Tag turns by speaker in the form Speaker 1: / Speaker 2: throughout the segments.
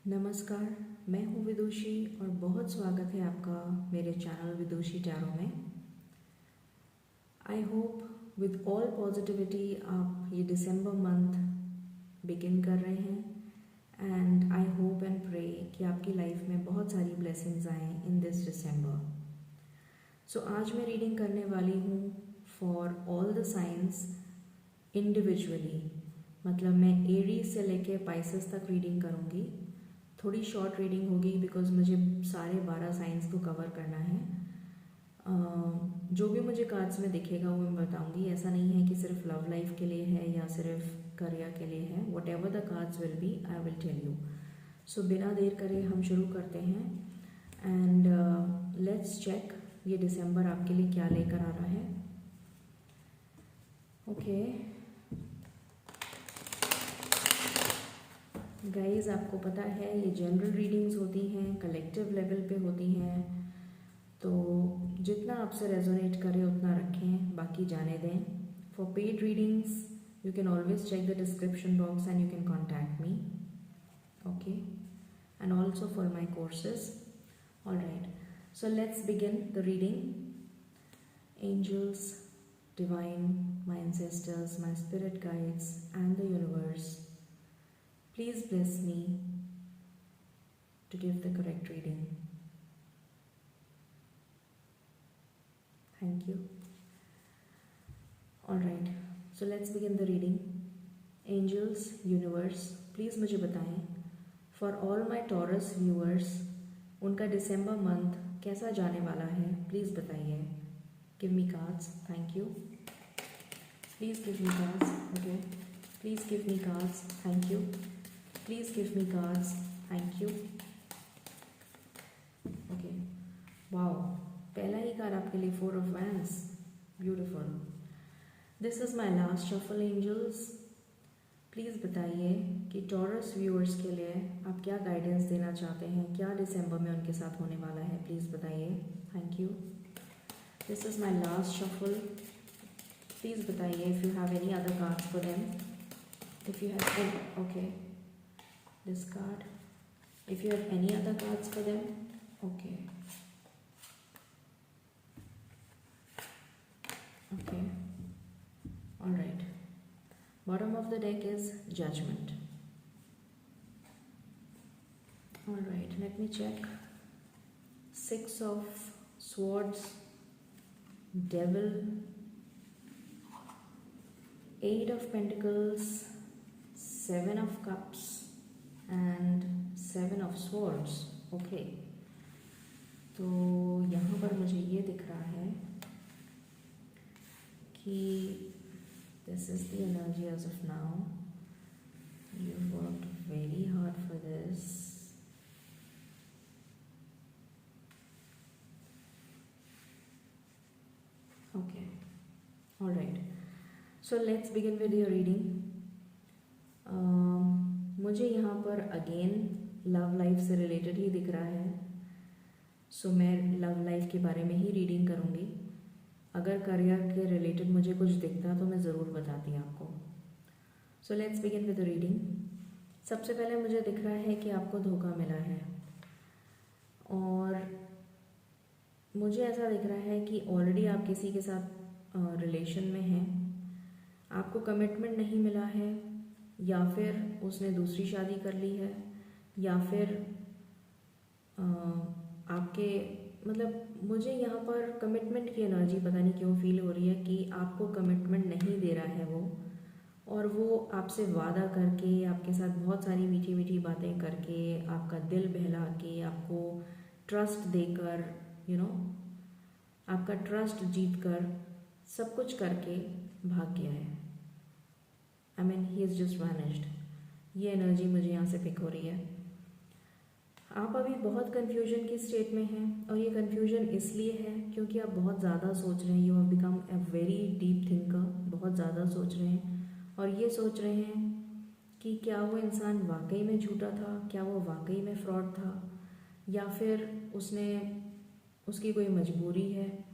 Speaker 1: नमस्कार, मैं हूँ विदुषी और बहुत स्वागत है आपका मेरे चैनल विदुषी टैरो में। I hope with all positivity आप ये दिसंबर मंथ बिगिन कर रहे हैं and I hope and pray कि आपकी लाइफ में बहुत सारी ब्लेसिंग्स आएँ इन दिस दिसंबर। सो आज मैं रीडिंग करने वाली हूँ for all the science individually, मतलब मैं एरीज से लेके पाइसेस तक रीडिंग करूँगी। थोड़ी शॉर्ट रीडिंग होगी बिकॉज मुझे सारे 12 साइंस को कवर करना है। जो भी मुझे कार्ड्स में दिखेगा वो मैं बताऊंगी। ऐसा नहीं है कि सिर्फ लव लाइफ के लिए है या सिर्फ करियर के लिए है। Whatever the cards will be I will tell you. So बिना देर करे हम शुरू करते हैं एंड लेट्स चेक ये दिसंबर आपके लिए क्या लेकर आ रहा है। ओके गाइज, आपको पता है ये जनरल रीडिंग्स होती हैं, कलेक्टिव लेवल पे होती हैं, तो जितना आपसे रेजोनेट करे उतना रखें, बाकी जाने दें। For paid readings you can always check the description box and you can contact me, okay, and also for my courses. All right, so let's begin the reading. Angels, divine, my ancestors, my spirit guides and the universe, please bless me to give the correct reading. Thank you. All right, so let's begin the reading. Angels, universe, please मुझे बताएं for all my Taurus viewers उनका दिसंबर month कैसा जाने वाला है, please बताइए। Give me cards, thank you. Please give me cards, okay. Please give me cards, thank you. Please give me cards, thank you. Okay, wow, पहला ही card आपके लिए 4 of Wands, beautiful. This is my last shuffle, angels. Please बताइए कि taurus viewers के लिए आप क्या guidance देना चाहते हैं, क्या दिसंबर में उनके साथ होने वाला है, प्लीज़ बताइए। Thank you. This is my last shuffle. Please बताइए if you have any other cards for them, if you have okay this card, if you have any other cards for them, okay okay, all right. Bottom of the deck is Judgment. All right, let me check. 6 of Swords, Devil, 8 of Pentacles, 7 of Cups and 7 of Swords. Okay, तो यहाँ पर मुझे ये दिख रहा है कि this is the energy as of now. You've worked very hard for this. Okay. All right. So let's begin with your reading. मुझे यहाँ पर again लव लाइफ से रिलेटेड ही दिख रहा है। So मैं लव लाइफ के बारे में ही रीडिंग करूँगी। अगर करियर के रिलेटेड मुझे कुछ दिखता तो मैं ज़रूर बताती आपको। सो let's begin with the reading. सबसे पहले मुझे दिख रहा है कि आपको धोखा मिला है और मुझे ऐसा दिख रहा है कि ऑलरेडी आप किसी के साथ रिलेशन में हैं, आपको कमिटमेंट नहीं मिला है या फिर उसने दूसरी शादी कर ली है या फिर आपके मतलब मुझे यहाँ पर कमिटमेंट की एनर्जी पता नहीं क्यों फील हो रही है कि आपको कमिटमेंट नहीं दे रहा है वो, और वो आपसे वादा करके आपके साथ बहुत सारी मीठी मीठी बातें करके आपका दिल बहला के आपको ट्रस्ट देकर आपका ट्रस्ट जीत कर सब कुछ करके भाग गया है। I mean he is just vanished. ये एनर्जी मुझे यहाँ से पिक हो रही है। आप अभी बहुत कन्फ्यूजन की स्टेट में हैं और ये कन्फ्यूजन इसलिए है क्योंकि आप बहुत ज़्यादा सोच रहे हैं। You have become a very deep thinker. बहुत ज़्यादा सोच रहे हैं और ये सोच रहे हैं कि क्या वो इंसान वाकई में झूठा था, क्या वो वाकई में फ्रॉड था, या फिर उसकी कोई मजबूरी है,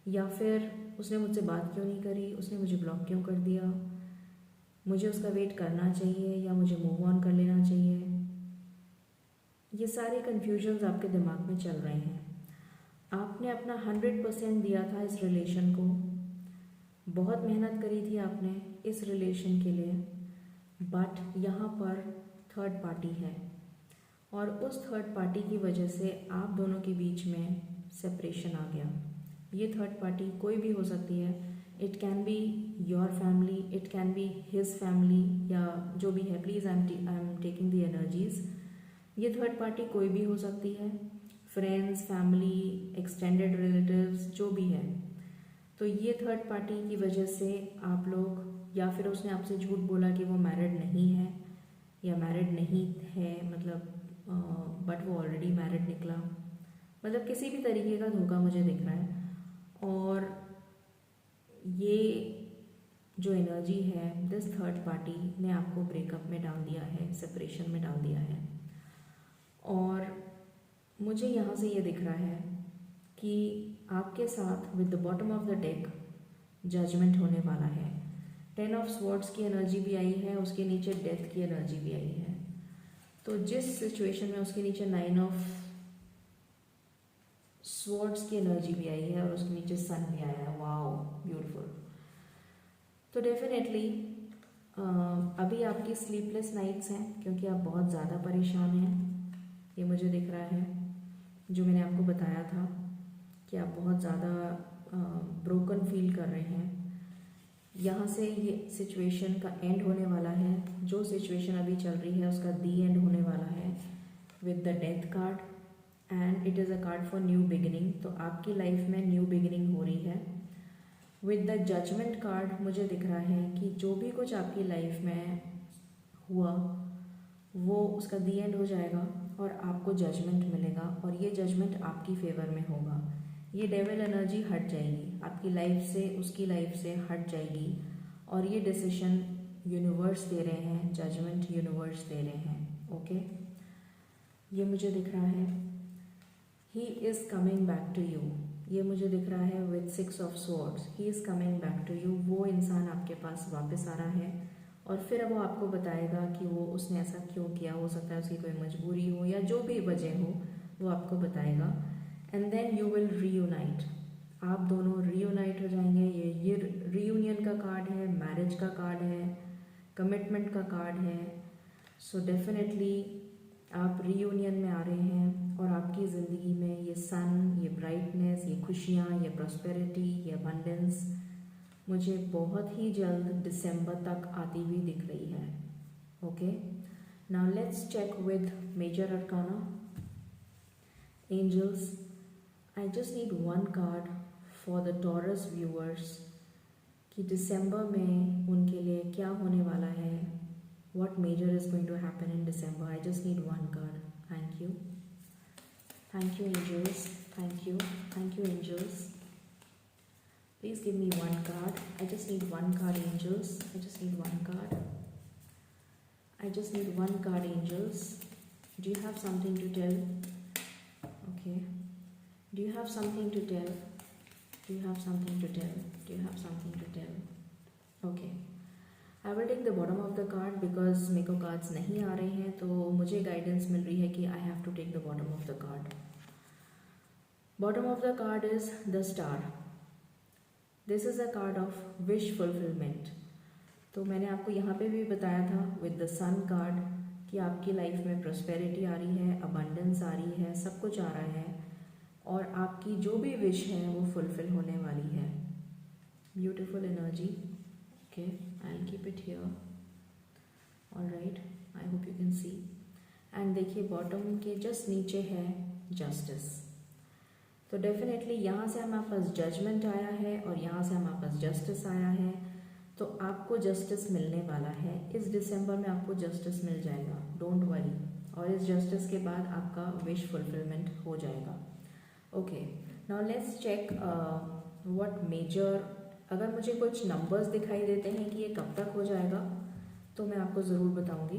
Speaker 1: या फिर उसने मुझसे बात क्यों नहीं करी, उसने मुझे ब्लॉक क्यों कर दिया, मुझे उसका वेट करना चाहिए या मुझे मूव ऑन कर लेना चाहिए। ये सारे कन्फ्यूजन्स आपके दिमाग में चल रहे हैं। आपने अपना 100% दिया था इस रिलेशन को, बहुत मेहनत करी थी आपने इस रिलेशन के लिए, बट यहाँ पर थर्ड पार्टी है और उस थर्ड पार्टी की वजह से आप दोनों के बीच में सेपरेशन आ गया। ये थर्ड पार्टी कोई भी हो सकती है, it can be your family, it can be his family, या जो भी है। Please I am taking the energies. ये थर्ड पार्टी कोई भी हो सकती है, फ्रेंड्स, फैमिली, एक्सटेंडेड रिलेटिव्स, जो भी है। तो ये थर्ड पार्टी की वजह से आप लोग, या फिर उसने आपसे झूठ बोला कि वो मैरिड नहीं है या मैरिड नहीं है, मतलब बट वो ऑलरेडी मैरिड निकला, मतलब किसी भी तरीके का धोखा मुझे दिख रहा है। और ये जो एनर्जी है, दिस थर्ड पार्टी ने आपको ब्रेकअप में डाल दिया है, सेपरेशन में डाल दिया है। और मुझे यहाँ से ये दिख रहा है कि आपके साथ with the bottom of the deck judgement होने वाला है। 10 ऑफ स्वॉर्ड्स की एनर्जी भी आई है, उसके नीचे डेथ की एनर्जी भी आई है। तो जिस सिचुएशन में उसके नीचे 9 ऑफ स्वॉर्ड्स की एनर्जी भी आई है और उसके नीचे सन भी आया है, वाओ ब्यूटीफुल। तो डेफिनेटली अभी आपकी स्लीपलेस नाइट्स हैं क्योंकि आप बहुत ज़्यादा परेशान हैं, ये मुझे दिख रहा है। जो मैंने आपको बताया था कि आप बहुत ज़्यादा ब्रोकन फील कर रहे हैं। यहाँ से ये सिचुएशन का एंड होने वाला है। जो सिचुएशन अभी चल रही है उसका दी एंड होने वाला है with the death card, and it is a card for new beginning. तो आपकी लाइफ में न्यू बिगिनिंग हो रही है। विद द जजमेंट कार्ड मुझे दिख रहा है कि जो भी कुछ आपकी लाइफ में हुआ वो उसका दी एंड हो जाएगा और आपको जजमेंट मिलेगा, और ये जजमेंट आपकी फेवर में होगा। ये डेविल एनर्जी हट जाएगी आपकी लाइफ से, उसकी लाइफ से हट जाएगी। और ये डिसीजन यूनिवर्स दे रहे हैं, जजमेंट यूनिवर्स दे रहे हैं। ओके, ये मुझे दिख रहा है। He is coming back to you, ये मुझे दिख रहा है with 6 of swords. He is coming back to you, वो इंसान आपके पास वापस आ रहा है और फिर वो आपको बताएगा कि वो उसने ऐसा क्यों किया। हो सकता है उसकी कोई मजबूरी हो या जो भी वजह हो, वो आपको बताएगा। And then you will reunite, आप दोनों रीयूनाइट हो जाएंगे। ये रीयूनियन का कार्ड है, मैरिज का कार्ड है, कमिटमेंट का कार्ड है। सो डेफिनेटली आप रीयूनियन में आ रहे हैं और आपकी ज़िंदगी में ये सन, ये ब्राइटनेस, ये खुशियाँ, ये प्रॉस्पेरिटी, ये अबंडेंस मुझे बहुत ही जल्द दिसंबर तक आती हुई दिख रही है। Okay, now let's check with major arcana. Angels, I just need one card for the Taurus viewers कि दिसंबर में उनके लिए क्या होने वाला है। What major is going to happen in December? I just need one card. Thank you. Thank you, angels. Thank you. Thank you, angels. Please give me one card. I just need one card, angels. I just need one card. I just need one card, angels. Do you have something to tell? Okay. Do you have something to tell? Do you have something to tell? Do you have something to tell? Okay. I will take the bottom of the card because मेरे को cards नहीं आ रहे हैं, तो मुझे guidance मिल रही है कि I have to take the bottom of the card. Bottom of the card is the star. This is a card of wish fulfilment. तो मैंने आपको यहाँ पे भी बताया था विद द सन कार्ड कि आपकी लाइफ में प्रॉस्पेरिटी आ रही है, अबंडेंस आ रही है, सब कुछ आ रहा है और आपकी जो भी विश है वो फुलफिल होने वाली है। Beautiful energy. Okay, I'll keep it here. All right, I hope you can see. And देखिए बॉटम के जस्ट नीचे है जस्टिस। तो डेफिनेटली यहाँ से हमारे पास जजमेंट आया है और यहाँ से हमारे पास जस्टिस आया है। तो आपको जस्टिस मिलने वाला है इस दिसंबर में, आपको जस्टिस मिल जाएगा, डोंट वरी। और इस जस्टिस के बाद आपका विश फुलफिलमेंट हो जाएगा। Okay, now let's check what major. अगर मुझे कुछ नंबर्स दिखाई देते हैं कि ये कब तक हो जाएगा तो मैं आपको ज़रूर बताऊंगी।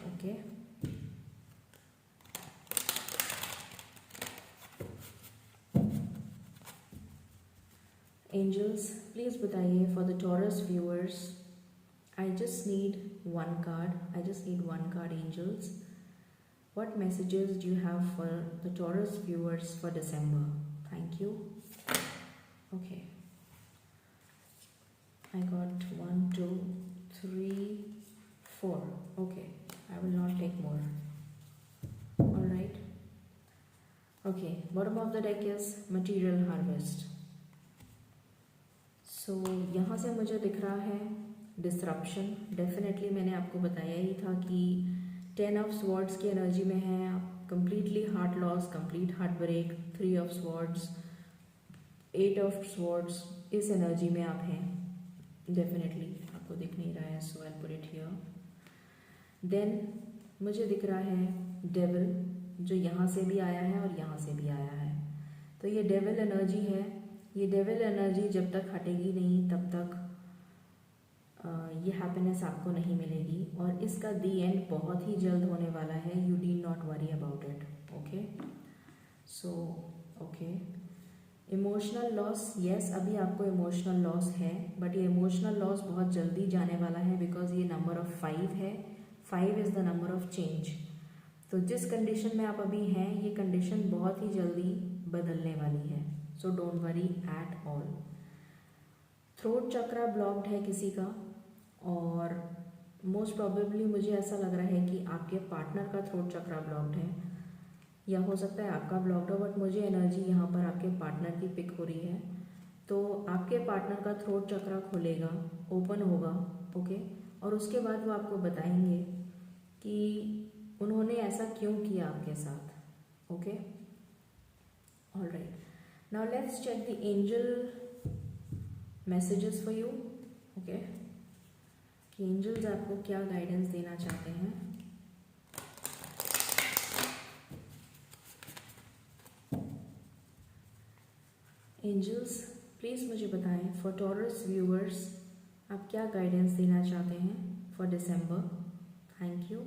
Speaker 1: ओके, एंजल्स प्लीज़ बताइए for the Taurus viewers. I just need one card, I just need one card angels. What messages do you have for the Taurus viewers for December? Thank you. Okay. I got 1, 2, 3, 4. Okay. I will not take more. All right. Okay. Bottom of the deck is Material Harvest. So यहाँ से मुझे दिख रहा है disruption. Definitely मैंने आपको बताया ही था कि 10 ऑफ स्वॉर्ड्स की एनर्जी में है आप. Completely heart loss, complete heart break. 3 of swords, 8 of swords, इस एनर्जी में आप हैं. डेफिनेटली आपको दिख नहीं रहा है, so I put it here. Then मुझे दिख रहा है डेविल, जो यहाँ से भी आया है और यहाँ से भी आया है. तो ये डेविल एनर्जी है. ये डेविल एनर्जी जब तक हटेगी नहीं तब तक ये हैप्पीनेस आपको नहीं मिलेगी. और इसका दी एंड बहुत ही जल्द होने वाला है. U D not worry about it. Okay. So okay. Emotional loss, yes, अभी आपको इमोशनल लॉस है, बट ये इमोशनल लॉस बहुत जल्दी जाने वाला है बिकॉज ये नंबर ऑफ 5 है. 5 is the number of change. तो जिस कंडीशन में आप अभी हैं ये कंडीशन बहुत ही जल्दी बदलने वाली है. So don't worry at all. Throat chakra blocked है किसी का, और मोस्ट प्रोबेबली मुझे ऐसा लग रहा है कि आपके पार्टनर का थ्रोट चक्रा ब्लॉक्ड है, या हो सकता है आपका ब्लॉक्ड हो. बट मुझे एनर्जी यहाँ पर आपके पार्टनर की पिक हो रही है. तो आपके पार्टनर का थ्रोट चक्रा खुलेगा, ओपन होगा. ओके. और उसके बाद वो आपको बताएंगे कि उन्होंने ऐसा क्यों किया आपके साथ. Okay. All right. Now let's check the angel messages for you. Okay. कि एंजल्स आपको क्या गाइडेंस देना चाहते हैं. एंजल्स प्लीज़ मुझे बताएं फॉर टॉरस व्यूअर्स आप क्या गाइडेंस देना चाहते हैं for December. Thank you.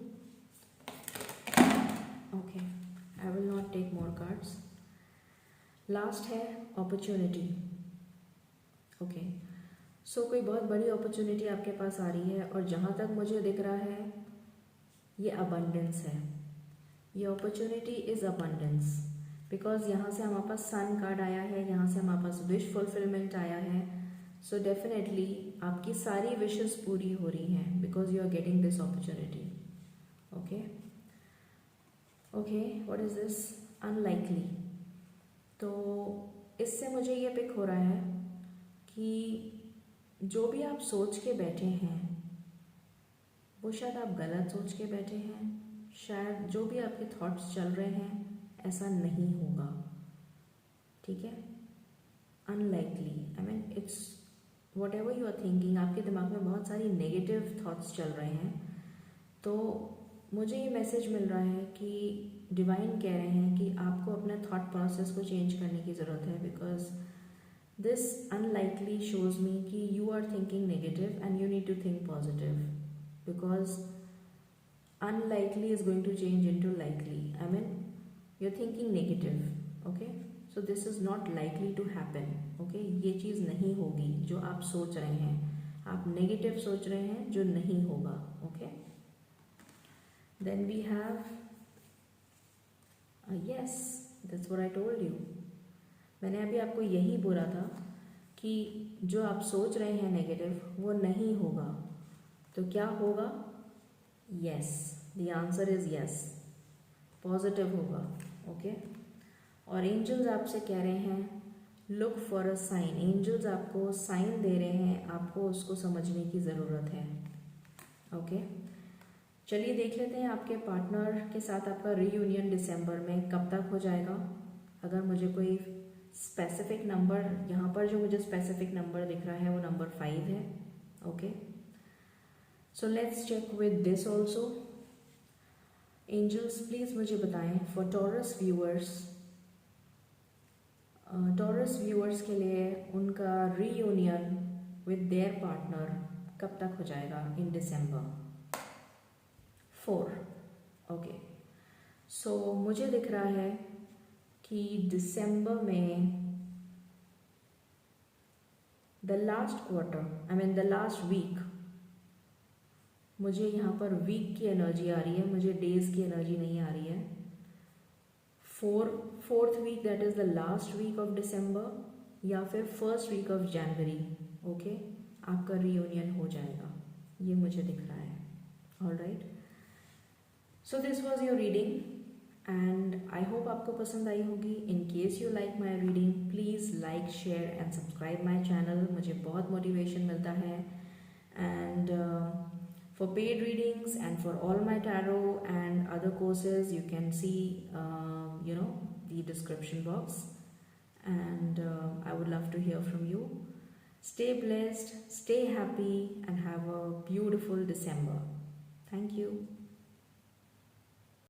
Speaker 1: Okay. I will not take more cards. Last है अपॉर्चुनिटी. ओके. सो कोई बहुत बड़ी अपॉर्चुनिटी आपके पास आ रही है, और जहाँ तक मुझे दिख रहा है ये अबंडेंस है. ये अपॉर्चुनिटी इज़ अबंडेंस बिकॉज यहाँ से हमारे पास सन कार्ड आया है, यहाँ से हमारे पास विश फुलफिलमेंट आया है. सो डेफिनेटली आपकी सारी विशेस पूरी हो रही हैं because you are getting this opportunity. Okay. Okay. What is this. Unlikely. तो इससे मुझे ये पिक हो रहा है कि जो भी आप सोच के बैठे हैं वो शायद आप गलत सोच के बैठे हैं. शायद जो भी आपके थॉट्स चल रहे हैं ऐसा नहीं होगा. ठीक है. Unlikely, I mean it's whatever you are thinking. आपके दिमाग में बहुत सारी नेगेटिव थॉट्स चल रहे हैं. तो मुझे ये मैसेज मिल रहा है कि डिवाइन कह रहे हैं कि आपको अपने थॉट प्रोसेस को चेंज करने की ज़रूरत है because this unlikely shows me कि you are thinking negative and you need to think positive because unlikely is going to change into likely. I mean, you're thinking negative. Okay, so this is not likely to happen. Okay, ये चीज़ नहीं होगी जो आप सोच रहे हैं. आप negative सोच रहे हैं जो नहीं होगा. Okay, then we have yes, that's what I told you. मैंने अभी आपको यही बोला था कि जो आप सोच रहे हैं नेगेटिव वो नहीं होगा. तो क्या होगा. Yes, the answer is yes, positive होगा. ओके. और एंजल्स आपसे कह रहे हैं look for a sign. Angels आपको साइन दे रहे हैं, आपको उसको समझने की ज़रूरत है. ओके. चलिए देख लेते हैं आपके पार्टनर के साथ आपका रीयूनियन दिसंबर में कब तक हो जाएगा. अगर मुझे कोई स्पेसिफिक नंबर, यहाँ पर जो मुझे स्पेसिफिक नंबर दिख रहा है वो नंबर 5 है. Okay. So let's check with this also. Angels please मुझे बताएं for Taurus viewers. Taurus viewers के लिए उनका reunion with their partner कब तक हो जाएगा in December. 4. Okay. So मुझे दिख रहा है कि दिसंबर में the last quarter, I mean the last week, मुझे यहाँ पर वीक की एनर्जी आ रही है, मुझे डेज की एनर्जी नहीं आ रही है। Fourth week that is the last week of December या फिर first week of January, okay, आपका रियूनियन हो जाएगा, ये मुझे दिख रहा है। All right, so this was your reading and I hope आपको पसंद आई होगी। In case you like my reading, please like, share and subscribe my channel, मुझे बहुत मोटिवेशन मिलता है। And for paid readings and for all my tarot and other courses, you can see the description box, and I would love to hear from you. Stay blessed, stay happy, and have a beautiful December. Thank you.